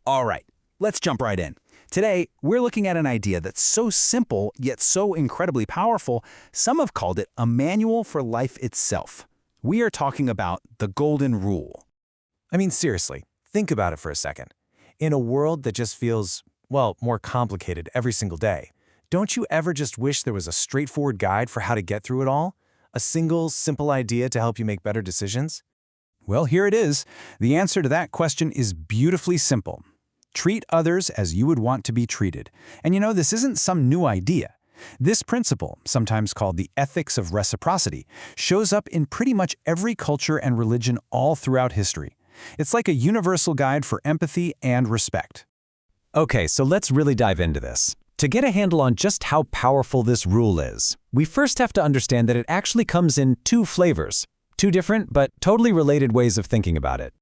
All right, let's jump right in. Today, we're looking at an idea that's so simple yet so incredibly powerful, some have called it a manual for life itself. We are talking about the Golden Rule. I mean, seriously, think about it for a second. In a world that just feels, well, more complicated every single day, don't you ever just wish there was a straightforward guide for how to get through it all? A single, simple idea to help you make better decisions? Well, here it is. The answer to that question is beautifully simple. Treat others as you would want to be treated. And you know, this isn't some new idea. This principle, sometimes called the ethics of reciprocity, shows up in pretty much every culture and religion all throughout history. It's like a universal guide for empathy and respect. Okay, so let's really dive into this. To get a handle on just how powerful this rule is, we first have to understand that it actually comes in two flavors. Two different but totally related ways of thinking about it.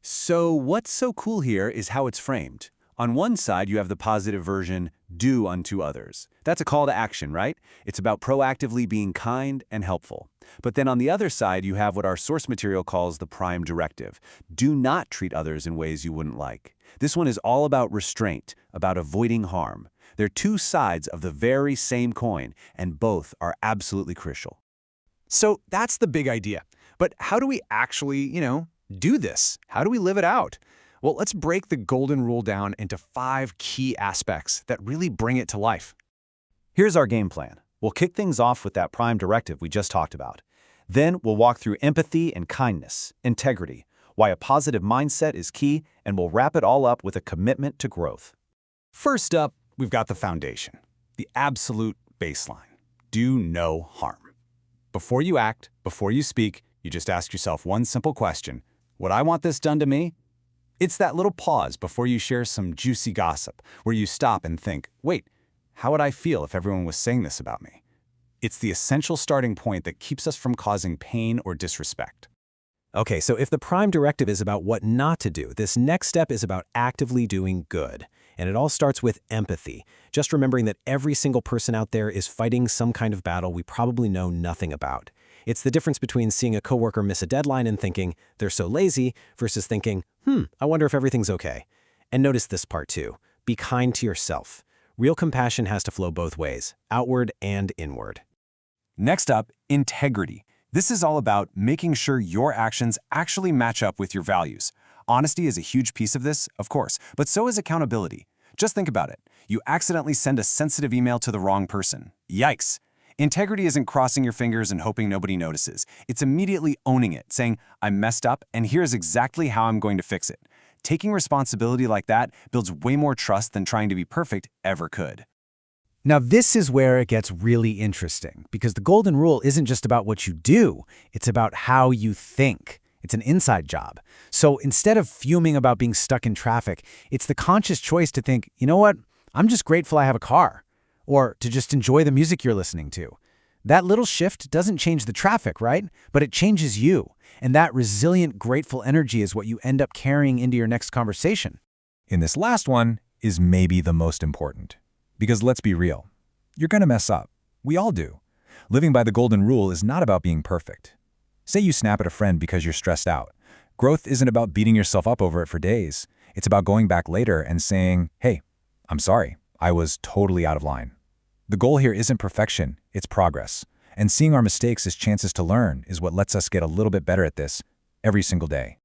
So what's so cool here is how it's framed. On one side, you have the positive version, do unto others. That's a call to action, right? It's about proactively being kind and helpful. But then on the other side, you have what our source material calls the prime directive. Do not treat others in ways you wouldn't like. This one is all about restraint, about avoiding harm. They're two sides of the very same coin, and both are absolutely crucial. So that's the big idea. But how do we actually, do this? How do we live it out? Well, let's break the Golden Rule down into 5 key aspects that really bring it to life. Here's our game plan. We'll kick things off with that prime directive we just talked about. Then we'll walk through empathy and kindness, integrity, why a positive mindset is key, and we'll wrap it all up with a commitment to growth. First up, we've got the foundation, the absolute baseline. Do no harm. Before you act, before you speak, you just ask yourself one simple question. Would I want this done to me? It's that little pause before you share some juicy gossip, where you stop and think, wait, how would I feel if everyone was saying this about me? It's the essential starting point that keeps us from causing pain or disrespect. Okay, so if the prime directive is about what not to do, this next step is about actively doing good. And it all starts with empathy, just remembering that every single person out there is fighting some kind of battle we probably know nothing about. It's the difference between seeing a coworker miss a deadline and thinking, they're so lazy, versus thinking, I wonder if everything's okay. And notice this part too. Be kind to yourself. Real compassion has to flow both ways, outward and inward. Next up, integrity. This is all about making sure your actions actually match up with your values. Honesty is a huge piece of this, of course, but so is accountability. Just think about it. You accidentally send a sensitive email to the wrong person. Yikes. Integrity isn't crossing your fingers and hoping nobody notices. It's immediately owning it, saying, I messed up, and here's exactly how I'm going to fix it. Taking responsibility like that builds way more trust than trying to be perfect ever could. Now this is where it gets really interesting, because the Golden Rule isn't just about what you do, it's about how you think. It's an inside job. So instead of fuming about being stuck in traffic, it's the conscious choice to think, you know what, I'm just grateful I have a car. Or to just enjoy the music you're listening to. That little shift doesn't change the traffic, right? But it changes you. And that resilient, grateful energy is what you end up carrying into your next conversation. And this last one is maybe the most important. Because let's be real, you're gonna mess up. We all do. Living by the Golden Rule is not about being perfect. Say you snap at a friend because you're stressed out. Growth isn't about beating yourself up over it for days. It's about going back later and saying, hey, I'm sorry, I was totally out of line. The goal here isn't perfection, it's progress. And seeing our mistakes as chances to learn is what lets us get a little bit better at this every single day.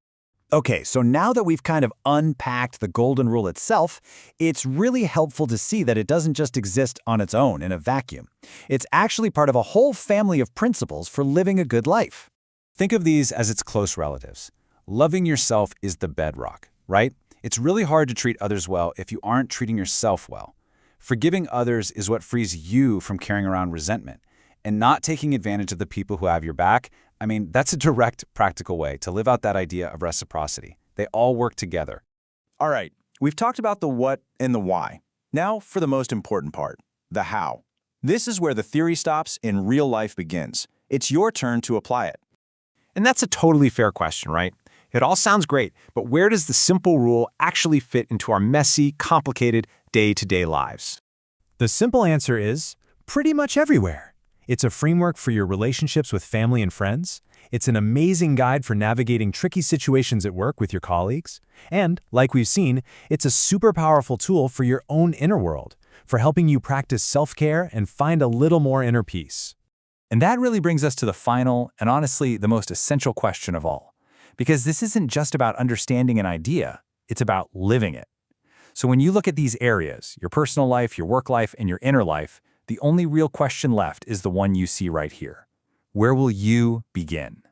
Okay, so now that we've kind of unpacked the Golden Rule itself, it's really helpful to see that it doesn't just exist on its own in a vacuum. It's actually part of a whole family of principles for living a good life. Think of these as its close relatives. Loving yourself is the bedrock, right? It's really hard to treat others well if you aren't treating yourself well. Forgiving others is what frees you from carrying around resentment. And not taking advantage of the people who have your back, that's a direct, practical way to live out that idea of reciprocity. They all work together. All right, we've talked about the what and the why. Now for the most important part, the how. This is where the theory stops and real life begins. It's your turn to apply it. And that's a totally fair question, right? It all sounds great, but where does the simple rule actually fit into our messy, complicated, day-to-day lives? The simple answer is pretty much everywhere. It's a framework for your relationships with family and friends. It's an amazing guide for navigating tricky situations at work with your colleagues. And, like we've seen, it's a super powerful tool for your own inner world, for helping you practice self-care and find a little more inner peace. And that really brings us to the final and honestly the most essential question of all. Because this isn't just about understanding an idea, it's about living it. So when you look at these areas, your personal life, your work life, and your inner life, the only real question left is the one you see right here. Where will you begin?